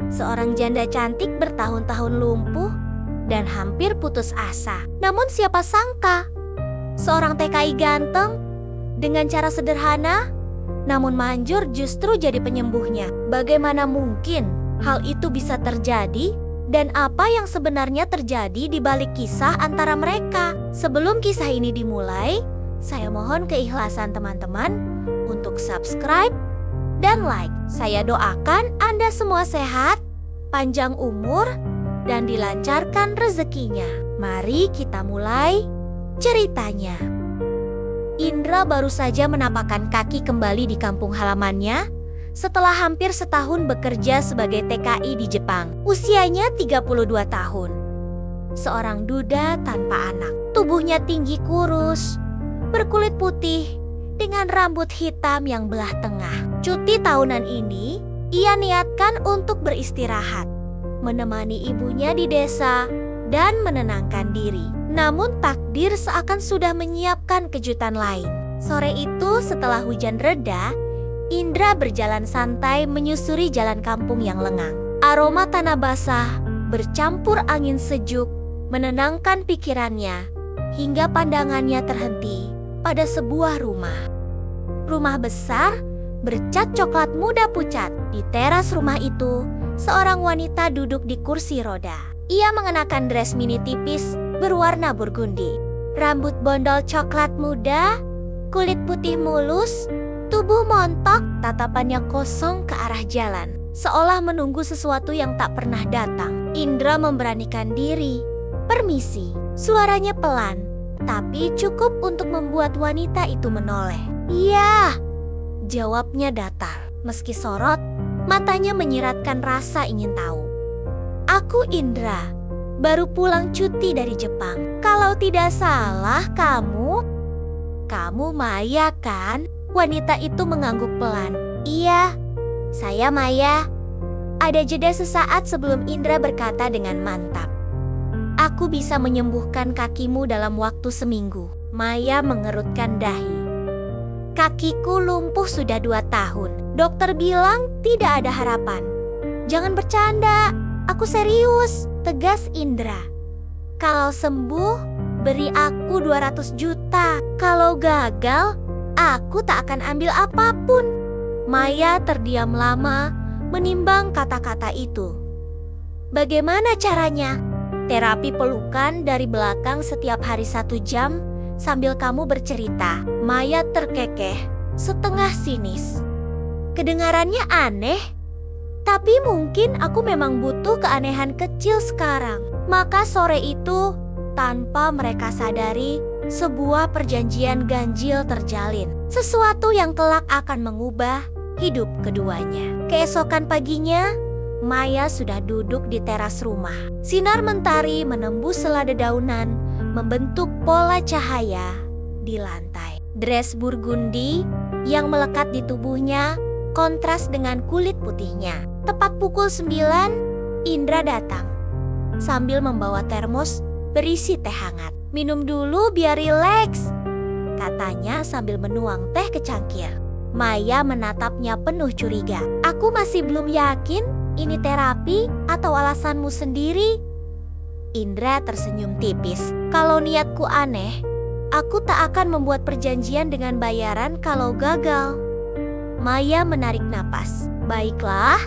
Seorang janda cantik bertahun-tahun lumpuh dan hampir putus asa. Namun siapa sangka, seorang TKI ganteng dengan cara sederhana namun manjur justru jadi penyembuhnya. Bagaimana mungkin hal itu bisa terjadi? Dan apa yang sebenarnya terjadi di balik kisah antara mereka? Sebelum kisah ini dimulai, saya mohon keikhlasan teman-teman untuk subscribe dan like. Saya doakan Anda semua sehat, panjang umur, dan dilancarkan rezekinya. Mari kita mulai ceritanya. Indra baru saja menapakkan kaki kembali di kampung halamannya setelah hampir setahun bekerja sebagai TKI di Jepang. Usianya 32 tahun. Seorang duda tanpa anak. Tubuhnya tinggi kurus, berkulit putih, dengan rambut hitam yang belah tengah. Cuti tahunan ini, ia niatkan untuk beristirahat, menemani ibunya di desa, dan menenangkan diri. Namun takdir seakan sudah menyiapkan kejutan lain. Sore itu setelah hujan reda, Indra berjalan santai menyusuri jalan kampung yang lengang. Aroma tanah basah bercampur angin sejuk menenangkan pikirannya hingga pandangannya terhenti pada sebuah rumah. Rumah besar bercat coklat muda pucat. Di teras rumah itu, seorang wanita duduk di kursi roda. Ia mengenakan dress mini tipis berwarna burgundi. Rambut bondol coklat muda, kulit putih mulus, tubuh montok, tatapannya kosong ke arah jalan, seolah menunggu sesuatu yang tak pernah datang. Indra memberanikan diri. "Permisi." Suaranya pelan, tapi cukup untuk membuat wanita itu menoleh. "Iya," jawabnya datar. Meski sorot, matanya menyiratkan rasa ingin tahu. "Aku Indra, baru pulang cuti dari Jepang. Kalau tidak salah kamu Maya kan?" Wanita itu mengangguk pelan. "Iya, saya Maya." Ada jeda sesaat sebelum Indra berkata dengan mantap, "Aku bisa menyembuhkan kakimu dalam waktu seminggu." Maya mengerutkan dahi. "Kakiku lumpuh sudah 2 tahun. Dokter bilang tidak ada harapan." "Jangan bercanda, aku serius," tegas Indra. "Kalau sembuh, beri aku 200 juta. Kalau gagal, aku tak akan ambil apapun." Maya terdiam lama menimbang kata-kata itu. "Bagaimana caranya?" "Terapi pelukan dari belakang setiap hari 1 jam sambil kamu bercerita." Maya terkekeh, setengah sinis. Kedengarannya aneh, tapi mungkin aku memang butuh keanehan kecil sekarang. Maka sore itu, tanpa mereka sadari, sebuah perjanjian ganjil terjalin. Sesuatu yang kelak akan mengubah hidup keduanya. Keesokan paginya, Maya sudah duduk di teras rumah. Sinar mentari menembus sela dedaunan, membentuk pola cahaya di lantai. Dress burgundi yang melekat di tubuhnya kontras dengan kulit putihnya. Tepat pukul 9, Indra datang sambil membawa termos berisi teh hangat. "Minum dulu biar rileks," katanya sambil menuang teh ke cangkir. Maya menatapnya penuh curiga. "Aku masih belum yakin ini terapi atau alasanmu sendiri." Indra tersenyum tipis. "Kalau niatku aneh, aku tak akan membuat perjanjian dengan bayaran kalau gagal." Maya menarik napas. "Baiklah,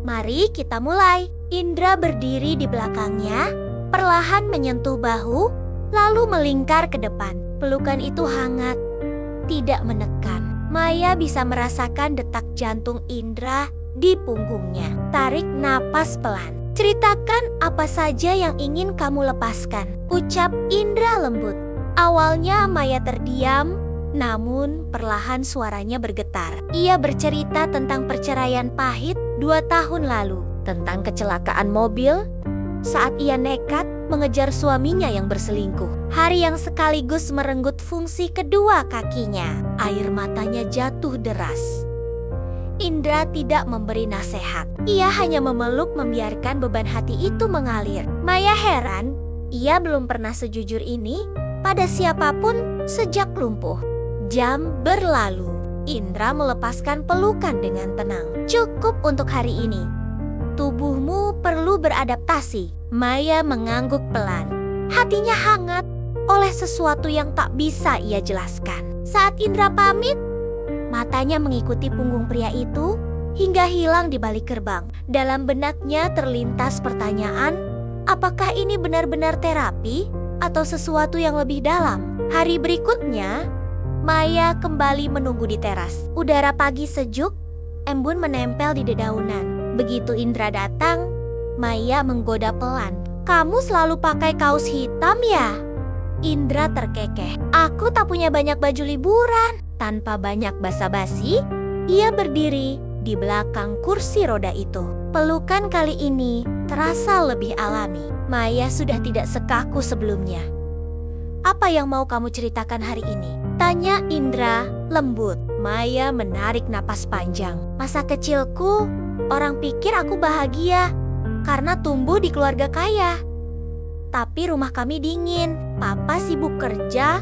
mari kita mulai." Indra berdiri di belakangnya, perlahan menyentuh bahu, lalu melingkar ke depan. Pelukan itu hangat, tidak menekan. Maya bisa merasakan detak jantung Indra di punggungnya. "Tarik napas pelan. Ceritakan apa saja yang ingin kamu lepaskan," ucap Indra lembut. Awalnya Maya terdiam, namun perlahan suaranya bergetar. Ia bercerita tentang perceraian pahit 2 tahun lalu, tentang kecelakaan mobil saat ia nekat mengejar suaminya yang berselingkuh. Hari yang sekaligus merenggut fungsi kedua kakinya. Air matanya jatuh deras. Indra tidak memberi nasihat. Ia hanya memeluk membiarkan beban hati itu mengalir. Maya heran, ia belum pernah sejujur ini pada siapapun sejak lumpuh. Jam berlalu. Indra melepaskan pelukan dengan tenang. "Cukup untuk hari ini. Tubuhmu perlu beradaptasi. Maya mengangguk pelan. Hatinya hangat oleh sesuatu yang tak bisa ia jelaskan. Saat Indra pamit, matanya mengikuti punggung pria itu hingga hilang di balik gerbang. Dalam benaknya terlintas pertanyaan, apakah ini benar-benar terapi atau sesuatu yang lebih dalam? Hari berikutnya, Maya kembali menunggu di teras. Udara pagi sejuk, embun menempel di dedaunan. Begitu Indra datang, Maya menggoda pelan. "Kamu selalu pakai kaos hitam ya?" Indra terkekeh. "Aku tak punya banyak baju liburan." Tanpa banyak basa-basi, ia berdiri di belakang kursi roda itu. Pelukan kali ini terasa lebih alami. Maya sudah tidak sekaku sebelumnya. "Apa yang mau kamu ceritakan hari ini?" tanya Indra lembut. Maya menarik napas panjang. "Masa kecilku, orang pikir aku bahagia karena tumbuh di keluarga kaya. Tapi rumah kami dingin, papa sibuk kerja,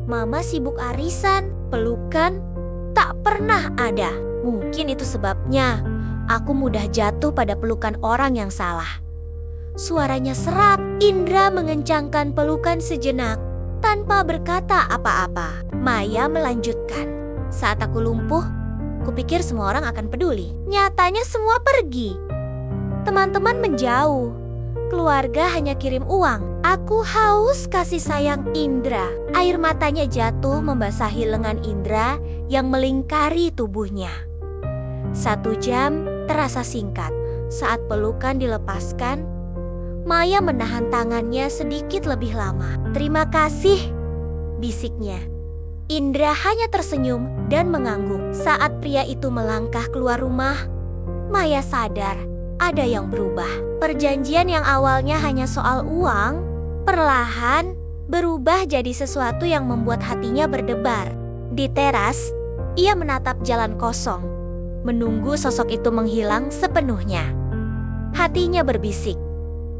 mama sibuk arisan, pelukan tak pernah ada. Mungkin itu sebabnya aku mudah jatuh pada pelukan orang yang salah." Suaranya serak. Indra mengencangkan pelukan sejenak tanpa berkata apa-apa. Maya melanjutkan, "Saat aku lumpuh, kupikir semua orang akan peduli. Nyatanya semua pergi. Teman-teman menjauh. Keluarga hanya kirim uang. Aku haus kasih sayang Indra." Air matanya jatuh membasahi lengan Indra yang melingkari tubuhnya. 1 jam terasa singkat. Saat pelukan dilepaskan, Maya menahan tangannya sedikit lebih lama. "Terima kasih," bisiknya. Indra hanya tersenyum dan mengangguk. Saat pria itu melangkah keluar rumah, Maya sadar ada yang berubah. Perjanjian yang awalnya hanya soal uang, perlahan berubah jadi sesuatu yang membuat hatinya berdebar. Di teras, ia menatap jalan kosong, menunggu sosok itu menghilang sepenuhnya. Hatinya berbisik,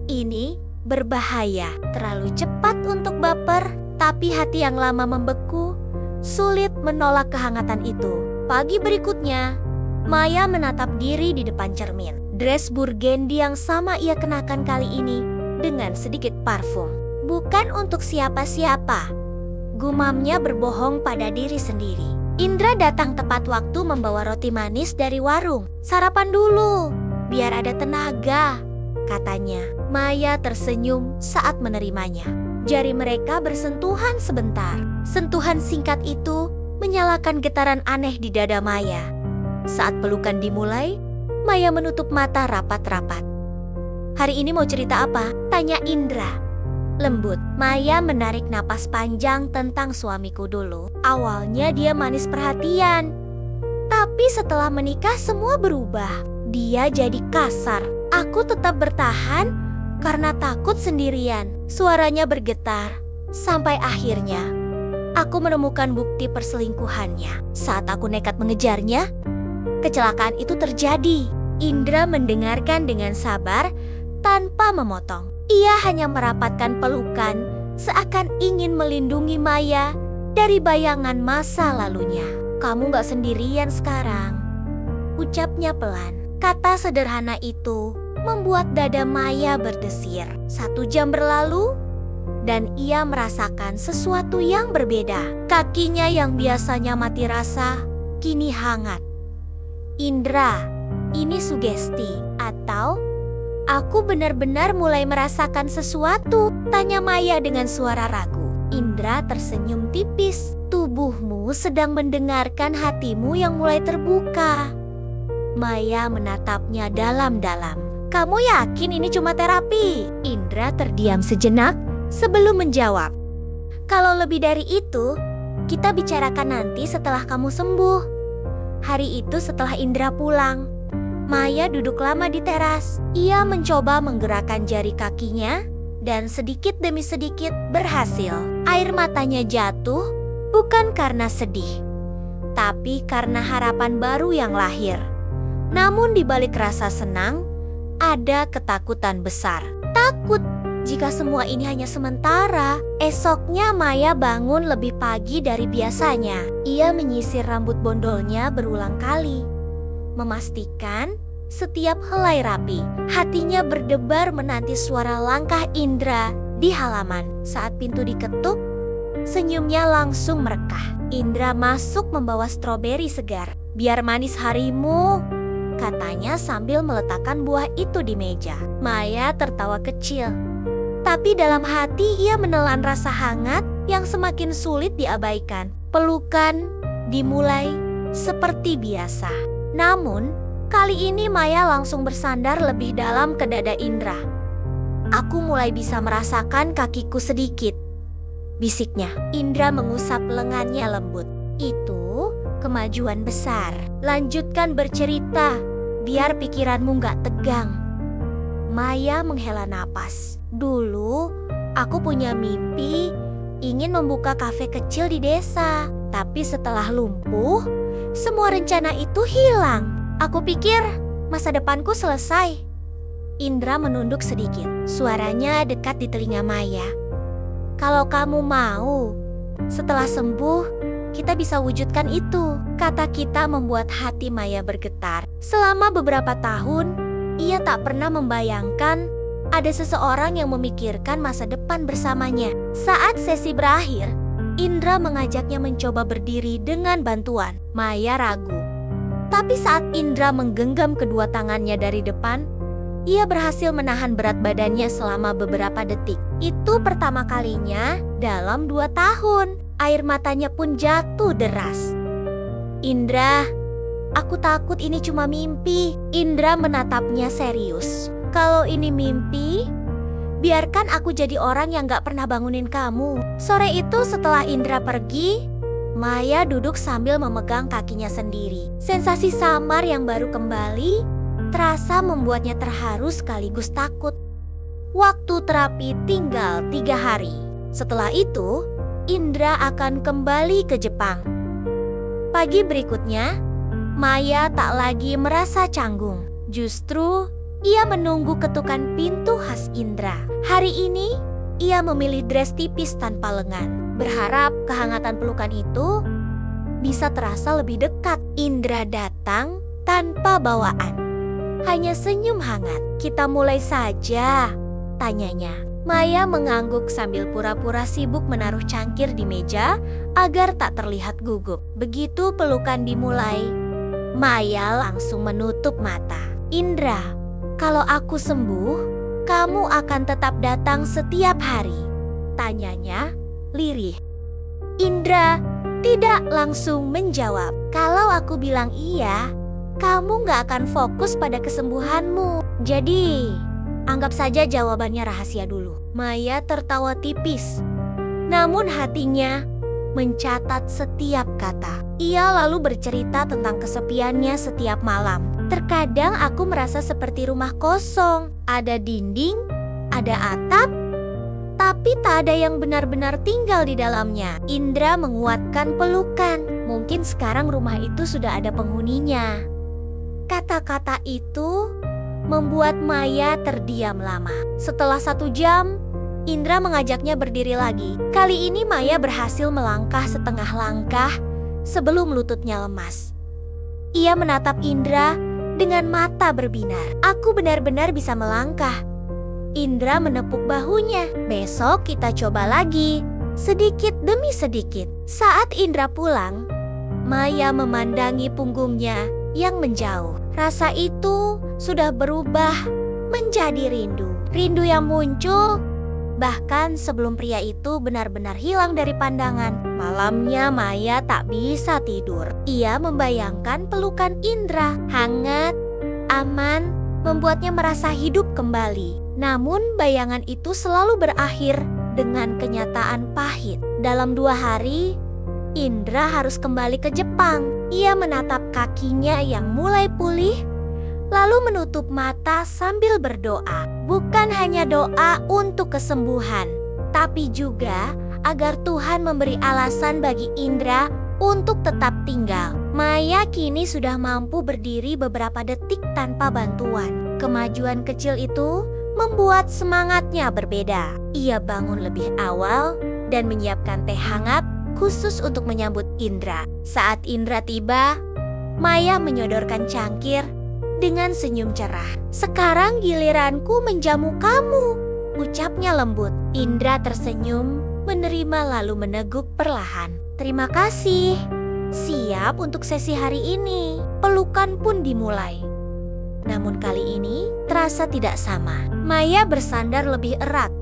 "Ini berbahaya, terlalu cepat untuk baper." Tapi hati yang lama membeku, sulit menolak kehangatan itu. Pagi berikutnya, Maya menatap diri di depan cermin. Dress burgundy yang sama ia kenakan kali ini dengan sedikit parfum. Bukan untuk siapa-siapa, gumamnya berbohong pada diri sendiri. Indra datang tepat waktu membawa roti manis dari warung. "Sarapan dulu, biar ada tenaga," katanya. Maya tersenyum saat menerimanya. Jari mereka bersentuhan sebentar. Sentuhan singkat itu menyalakan getaran aneh di dada Maya. Saat pelukan dimulai, Maya menutup mata rapat-rapat. "Hari ini mau cerita apa?" tanya Indra lembut. Maya menarik napas panjang tentang suamiku dulu. Awalnya dia manis perhatian, tapi setelah menikah semua berubah. Dia jadi kasar. Aku tetap bertahan karena takut sendirian. Suaranya bergetar. Sampai akhirnya aku menemukan bukti perselingkuhannya. Saat aku nekat mengejarnya, kecelakaan itu terjadi. Indra mendengarkan dengan sabar tanpa memotong. Ia hanya merapatkan pelukan seakan ingin melindungi Maya dari bayangan masa lalunya. "Kamu gak sendirian sekarang," ucapnya pelan. Kata sederhana itu membuat dada Maya berdesir. 1 jam berlalu dan ia merasakan sesuatu yang berbeda. Kakinya yang biasanya mati rasa kini hangat. "Indra, ini sugesti atau aku benar-benar mulai merasakan sesuatu?" tanya Maya dengan suara ragu. Indra tersenyum tipis. "Tubuhmu sedang mendengarkan hatimu yang mulai terbuka." Maya menatapnya dalam-dalam. "Kamu yakin ini cuma terapi?" Indra terdiam sejenak sebelum menjawab. "Kalau lebih dari itu, kita bicarakan nanti setelah kamu sembuh." Hari itu setelah Indra pulang, Maya duduk lama di teras. Ia mencoba menggerakkan jari kakinya dan sedikit demi sedikit berhasil. Air matanya jatuh bukan karena sedih, tapi karena harapan baru yang lahir. Namun di balik rasa senang, ada ketakutan besar. Takut jika semua ini hanya sementara. Esoknya Maya bangun lebih pagi dari biasanya. Ia menyisir rambut bondolnya berulang kali, memastikan setiap helai rapi. Hatinya berdebar menanti suara langkah Indra di halaman. Saat pintu diketuk, senyumnya langsung merekah. Indra masuk membawa stroberi segar. "Biar manis harimu," katanya sambil meletakkan buah itu di meja. Maya tertawa kecil. Tapi dalam hati ia menelan rasa hangat yang semakin sulit diabaikan. Pelukan dimulai seperti biasa. Namun, kali ini Maya langsung bersandar lebih dalam ke dada Indra. "Aku mulai bisa merasakan kakiku sedikit," bisiknya. Indra mengusap lengannya lembut. "Itu kemajuan besar. Lanjutkan bercerita, biar pikiranmu gak tegang." Maya menghela napas. "Dulu, aku punya mimpi ingin membuka kafe kecil di desa. Tapi setelah lumpuh, semua rencana itu hilang. Aku pikir masa depanku selesai." Indra menunduk sedikit. Suaranya dekat di telinga Maya. "Kalau kamu mau, setelah sembuh, kita bisa wujudkan itu." Kata-kata membuat hati Maya bergetar. Selama beberapa tahun, ia tak pernah membayangkan ada seseorang yang memikirkan masa depan bersamanya. Saat sesi berakhir, Indra mengajaknya mencoba berdiri dengan bantuan. Maya ragu. Tapi saat Indra menggenggam kedua tangannya dari depan, ia berhasil menahan berat badannya selama beberapa detik. Itu pertama kalinya dalam 2 tahun. Air matanya pun jatuh deras. "Indra, aku takut ini cuma mimpi." Indra menatapnya serius. "Kalau ini mimpi, biarkan aku jadi orang yang gak pernah bangunin kamu." Sore itu setelah Indra pergi, Maya duduk sambil memegang kakinya sendiri. Sensasi samar yang baru kembali terasa membuatnya terharu sekaligus takut. Waktu terapi tinggal 3 hari. Setelah itu, Indra akan kembali ke Jepang. Pagi berikutnya, Maya tak lagi merasa canggung. Justru, ia menunggu ketukan pintu khas Indra. Hari ini, ia memilih dress tipis tanpa lengan. Berharap kehangatan pelukan itu bisa terasa lebih dekat. Indra datang tanpa bawaan. Hanya senyum hangat. "Kita mulai saja," tanyanya. Maya mengangguk sambil pura-pura sibuk menaruh cangkir di meja agar tak terlihat gugup. Begitu pelukan dimulai, Maya langsung menutup mata. "Indra, kalau aku sembuh, kamu akan tetap datang setiap hari?" tanyanya lirih. Indra tidak langsung menjawab. "Kalau aku bilang iya, kamu gak akan fokus pada kesembuhanmu. Jadi, anggap saja jawabannya rahasia dulu." Maya tertawa tipis. Namun hatinya mencatat setiap kata. Ia lalu bercerita tentang kesepiannya setiap malam. "Terkadang aku merasa seperti rumah kosong. Ada dinding, ada atap, tapi tak ada yang benar-benar tinggal di dalamnya." Indra menguatkan pelukan. "Mungkin sekarang rumah itu sudah ada penghuninya." Kata-kata itu membuat Maya terdiam lama. Setelah 1 jam, Indra mengajaknya berdiri lagi. Kali ini Maya berhasil melangkah setengah langkah sebelum lututnya lemas. Ia menatap Indra dengan mata berbinar. "Aku benar-benar bisa melangkah." Indra menepuk bahunya. "Besok kita coba lagi, sedikit demi sedikit." Saat Indra pulang, Maya memandangi punggungnya yang menjauh. Rasa itu sudah berubah menjadi rindu. Rindu yang muncul bahkan sebelum pria itu benar-benar hilang dari pandangan. Malamnya Maya tak bisa tidur. Ia membayangkan pelukan Indra. Hangat, aman, membuatnya merasa hidup kembali. Namun bayangan itu selalu berakhir dengan kenyataan pahit. Dalam 2 hari, Indra harus kembali ke Jepang. Ia menatap kakinya yang mulai pulih, lalu menutup mata sambil berdoa. Bukan hanya doa untuk kesembuhan, tapi juga agar Tuhan memberi alasan bagi Indra untuk tetap tinggal. Maya kini sudah mampu berdiri beberapa detik tanpa bantuan. Kemajuan kecil itu membuat semangatnya berbeda. Ia bangun lebih awal dan menyiapkan teh hangat khusus untuk menyambut Indra. Saat Indra tiba, Maya menyodorkan cangkir dengan senyum cerah. "Sekarang giliranku menjamu kamu," ucapnya lembut. Indra tersenyum, menerima lalu meneguk perlahan. "Terima kasih. Siap untuk sesi hari ini." Pelukan pun dimulai. Namun kali ini terasa tidak sama. Maya bersandar lebih erat.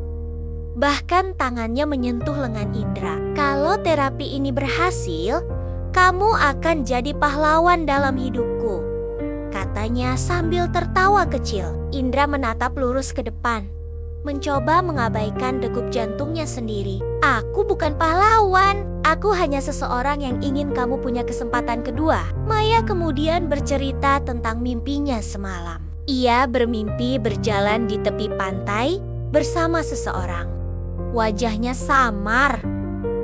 Bahkan tangannya menyentuh lengan Indra. "Kalau terapi ini berhasil, kamu akan jadi pahlawan dalam hidupku," katanya sambil tertawa kecil. Indra menatap lurus ke depan, mencoba mengabaikan degup jantungnya sendiri. "Aku bukan pahlawan, aku hanya seseorang yang ingin kamu punya kesempatan kedua." Maya kemudian bercerita tentang mimpinya semalam. Ia bermimpi berjalan di tepi pantai bersama seseorang. Wajahnya samar,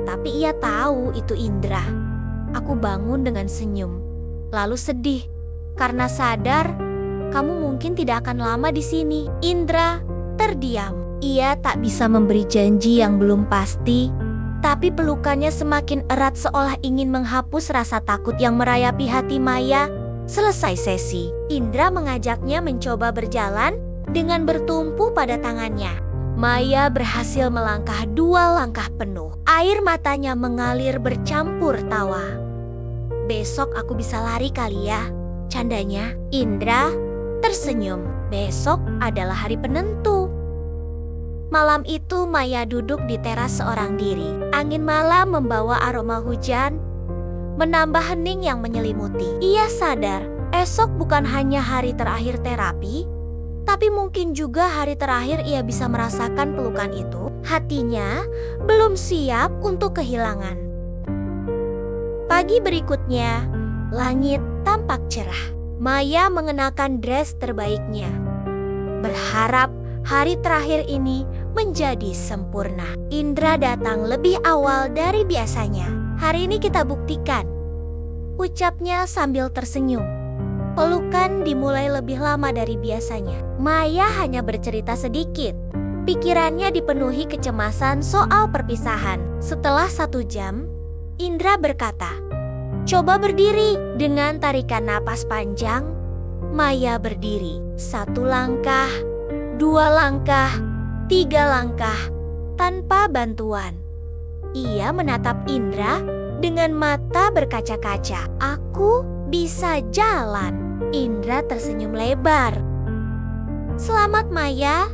tapi ia tahu itu Indra. Aku bangun dengan senyum, lalu sedih karena sadar kamu mungkin tidak akan lama di sini. Indra terdiam. Ia tak bisa memberi janji yang belum pasti, tapi pelukannya semakin erat seolah ingin menghapus rasa takut yang merayapi hati Maya. Selesai sesi, Indra mengajaknya mencoba berjalan dengan bertumpu pada tangannya. Maya berhasil melangkah 2 langkah penuh. Air matanya mengalir bercampur tawa. "Besok aku bisa lari kali ya," candanya. Indra tersenyum. Besok adalah hari penentu. Malam itu Maya duduk di teras seorang diri. Angin malam membawa aroma hujan, menambah hening yang menyelimuti. Ia sadar esok bukan hanya hari terakhir terapi, tapi mungkin juga hari terakhir ia bisa merasakan pelukan itu. Hatinya belum siap untuk kehilangan. Pagi berikutnya, langit tampak cerah. Maya mengenakan dress terbaiknya, berharap hari terakhir ini menjadi sempurna. Indra datang lebih awal dari biasanya. "Hari ini kita buktikan," ucapnya sambil tersenyum. Pelukan dimulai lebih lama dari biasanya. Maya hanya bercerita sedikit. Pikirannya dipenuhi kecemasan soal perpisahan. Setelah 1 jam, Indra berkata, "Coba berdiri." Dengan tarikan napas panjang, Maya berdiri. 1 langkah, 2 langkah, 3 langkah, tanpa bantuan. Ia menatap Indra dengan mata berkaca-kaca. "Aku bisa jalan." Indra tersenyum lebar. "Selamat Maya."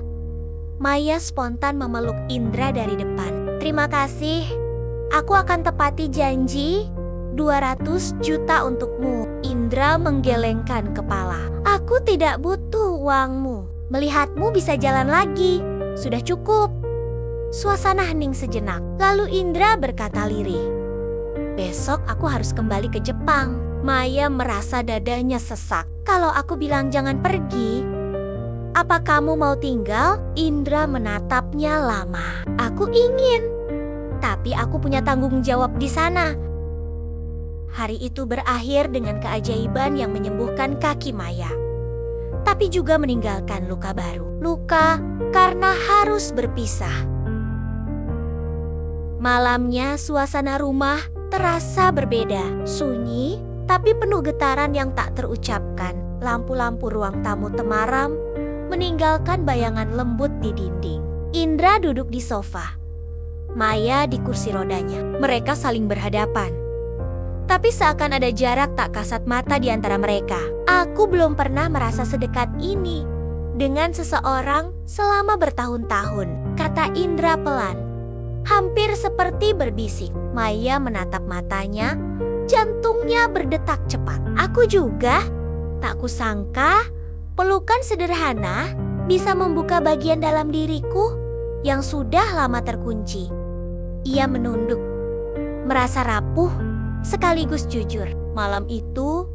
Maya spontan memeluk Indra dari depan. "Terima kasih. Aku akan tepati janji 200 juta untukmu." Indra menggelengkan kepala. "Aku tidak butuh uangmu. Melihatmu bisa jalan lagi sudah cukup." Suasana hening sejenak. Lalu Indra berkata lirih, "Besok aku harus kembali ke Jepang." Maya merasa dadanya sesak. "Kalau aku bilang jangan pergi, apa kamu mau tinggal?" Indra menatapnya lama. "Aku ingin, tapi aku punya tanggung jawab di sana." Hari itu berakhir dengan keajaiban yang menyembuhkan kaki Maya, tapi juga meninggalkan luka baru. Luka karena harus berpisah. Malamnya suasana rumah terasa berbeda. Sunyi, tapi penuh getaran yang tak terucapkan. Lampu-lampu ruang tamu temaram, meninggalkan bayangan lembut di dinding. Indra duduk di sofa, Maya di kursi rodanya. Mereka saling berhadapan, tapi seakan ada jarak tak kasat mata di antara mereka. "Aku belum pernah merasa sedekat ini dengan seseorang selama bertahun-tahun," kata Indra pelan, hampir seperti berbisik. Maya menatap matanya, jantungnya berdetak cepat. "Aku juga, tak kusangka pelukan sederhana bisa membuka bagian dalam diriku yang sudah lama terkunci." Ia menunduk, merasa rapuh sekaligus jujur. Malam itu,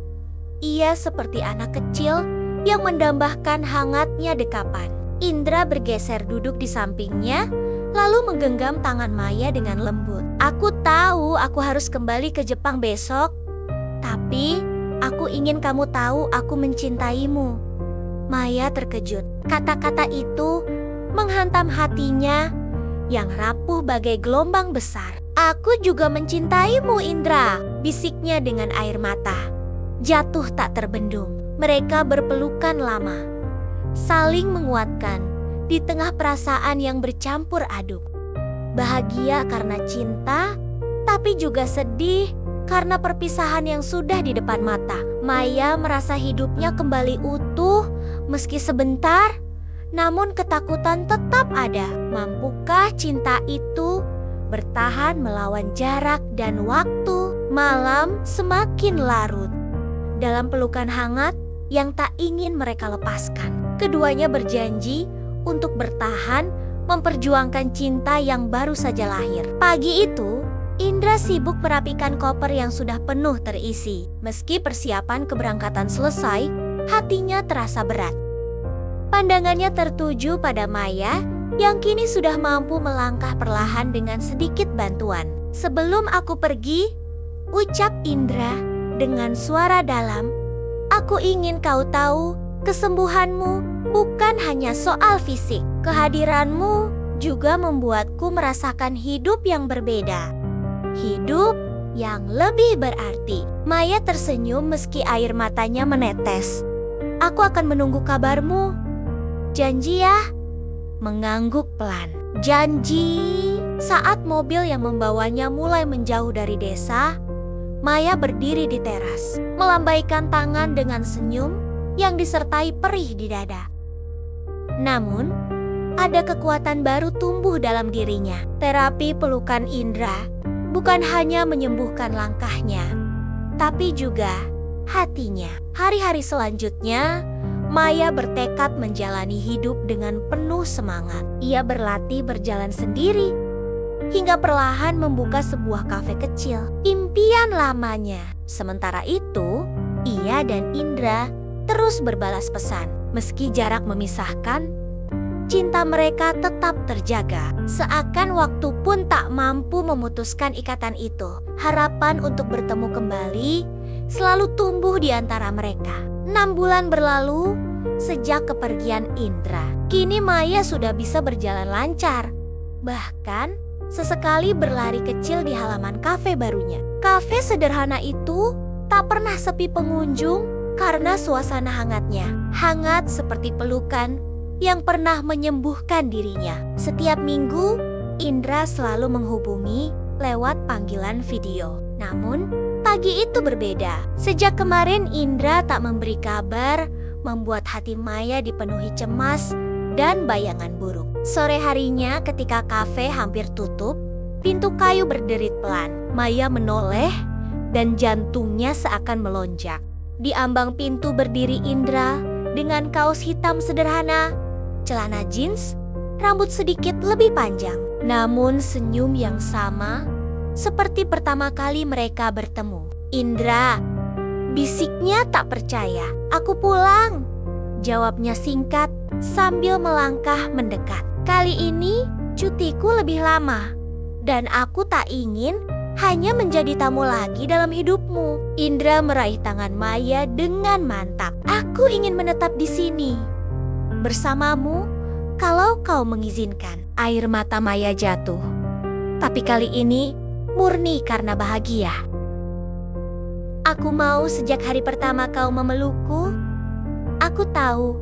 ia seperti anak kecil yang mendambahkan hangatnya dekapan. Indra bergeser duduk di sampingnya, lalu menggenggam tangan Maya dengan lembut. "Aku tahu aku harus kembali ke Jepang besok, tapi aku ingin kamu tahu aku mencintaimu." Maya terkejut. Kata-kata itu menghantam hatinya yang rapuh bagai gelombang besar. "Aku juga mencintaimu, Indra," bisiknya dengan air mata jatuh tak terbendung. Mereka berpelukan lama, saling menguatkan di tengah perasaan yang bercampur aduk. Bahagia karena cinta, tapi juga sedih karena perpisahan yang sudah di depan mata. Maya merasa hidupnya kembali utuh meski sebentar, namun ketakutan tetap ada. Mampukah cinta itu bertahan melawan jarak dan waktu? Malam semakin larut dalam pelukan hangat yang tak ingin mereka lepaskan. Keduanya berjanji untuk bertahan memperjuangkan cinta yang baru saja lahir. Pagi itu, Indra sibuk merapikan koper yang sudah penuh terisi. Meski persiapan keberangkatan selesai, hatinya terasa berat. Pandangannya tertuju pada Maya yang kini sudah mampu melangkah perlahan dengan sedikit bantuan. "Sebelum aku pergi," ucap Indra dengan suara dalam, "aku ingin kau tahu, kesembuhanmu bukan hanya soal fisik. Kehadiranmu juga membuatku merasakan hidup yang berbeda. Hidup yang lebih berarti." Maya tersenyum meski air matanya menetes. "Aku akan menunggu kabarmu. Janji ya?" Mengangguk pelan. "Janji." Saat mobil yang membawanya mulai menjauh dari desa, Maya berdiri di teras, melambaikan tangan dengan senyum yang disertai perih di dada. Namun, ada kekuatan baru tumbuh dalam dirinya. Terapi pelukan Indra bukan hanya menyembuhkan langkahnya, tapi juga hatinya. Hari-hari selanjutnya, Maya bertekad menjalani hidup dengan penuh semangat. Ia berlatih berjalan sendiri, hingga perlahan membuka sebuah kafe kecil, impian lamanya. Sementara itu, ia dan Indra terus berbalas pesan. Meski jarak memisahkan, cinta mereka tetap terjaga. Seakan waktu pun tak mampu memutuskan ikatan itu. Harapan untuk bertemu kembali selalu tumbuh di antara mereka. 6 bulan berlalu sejak kepergian Indra. Kini Maya sudah bisa berjalan lancar. Bahkan sesekali berlari kecil di halaman kafe barunya. Kafe sederhana itu tak pernah sepi pengunjung karena suasana hangatnya. Hangat seperti pelukan yang pernah menyembuhkan dirinya. Setiap minggu, Indra selalu menghubungi lewat panggilan video. Namun, pagi itu berbeda. Sejak kemarin Indra tak memberi kabar, membuat hati Maya dipenuhi cemas dan bayangan buruk. Sore harinya ketika kafe hampir tutup, pintu kayu berderit pelan. Maya menoleh dan jantungnya seakan melonjak. Di ambang pintu berdiri Indra dengan kaos hitam sederhana, celana jeans, rambut sedikit lebih panjang. Namun senyum yang sama seperti pertama kali mereka bertemu. "Indra," bisiknya tak percaya. "Aku pulang," jawabnya singkat sambil melangkah mendekat. "Kali ini cutiku lebih lama dan aku tak ingin hanya menjadi tamu lagi dalam hidupmu." Indra meraih tangan Maya dengan mantap. "Aku ingin menetap di sini bersamamu kalau kau mengizinkan." Air mata Maya jatuh, tapi kali ini murni karena bahagia. "Aku mau sejak hari pertama kau memelukku. Aku tahu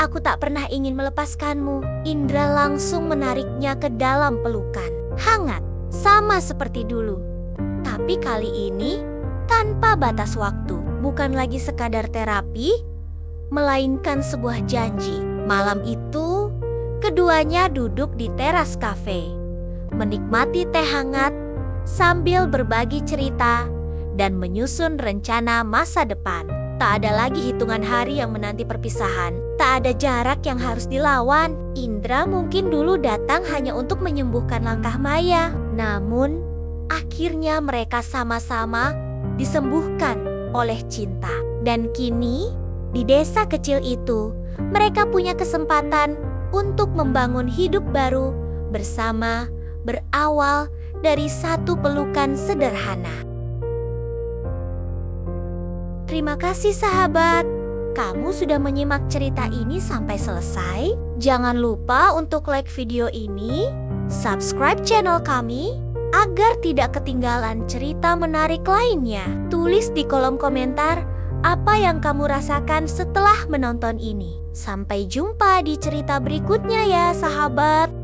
aku tak pernah ingin melepaskanmu." Indra langsung menariknya ke dalam pelukan. Hangat, sama seperti dulu. Tapi kali ini tanpa batas waktu. Bukan lagi sekadar terapi, melainkan sebuah janji. Malam itu, keduanya duduk di teras kafe, menikmati teh hangat sambil berbagi cerita dan menyusun rencana masa depan. Tak ada lagi hitungan hari yang menanti perpisahan. Tak ada jarak yang harus dilawan. Indra mungkin dulu datang hanya untuk menyembuhkan langkah Maya. Namun, akhirnya mereka sama-sama disembuhkan oleh cinta. Dan kini, di desa kecil itu, mereka punya kesempatan untuk membangun hidup baru bersama, berawal dari satu pelukan sederhana. Terima kasih sahabat, kamu sudah menyimak cerita ini sampai selesai. Jangan lupa untuk like video ini, subscribe channel kami agar tidak ketinggalan cerita menarik lainnya. Tulis di kolom komentar apa yang kamu rasakan setelah menonton ini. Sampai jumpa di cerita berikutnya ya, sahabat.